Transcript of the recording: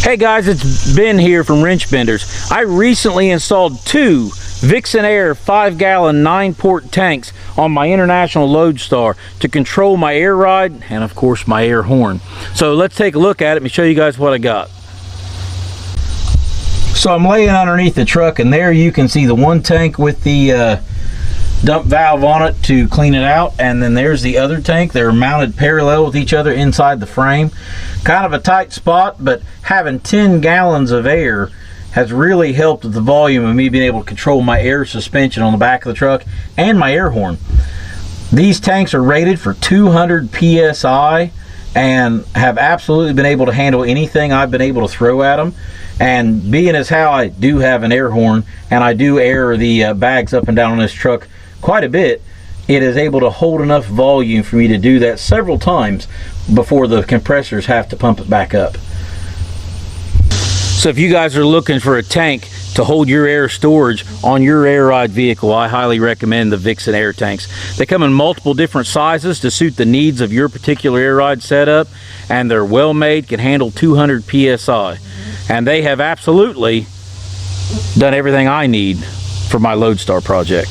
Hey guys, it's Ben here from Wrench Benders. I recently installed two Vixen Air 5-gallon 9-port tanks on my International Lodestar to control my air ride and of course my air horn. So let's take a look at it and show you guys what I got. So I'm laying underneath the truck, and there you can see the one tank with the dump valve on it to clean it out, and then there's the other tank. They're mounted parallel with each other inside the frame. Kind of a tight spot, but having 10 gallons of air has really helped with the volume of me being able to control my air suspension on the back of the truck and my air horn. These tanks are rated for 200 PSI and have absolutely been able to handle anything I've been able to throw at them. And being as how I do have an air horn and I do air the bags up and down on this truck quite a bit, it is able to hold enough volume for me to do that several times before the compressors have to pump it back up. So if you guys are looking for a tank to hold your air storage on your air ride vehicle, I highly recommend the Vixen Air tanks. They come in multiple different sizes to suit the needs of your particular air ride setup, and they're well made, can handle 200 PSI. And they have absolutely done everything I need for my Lodestar project.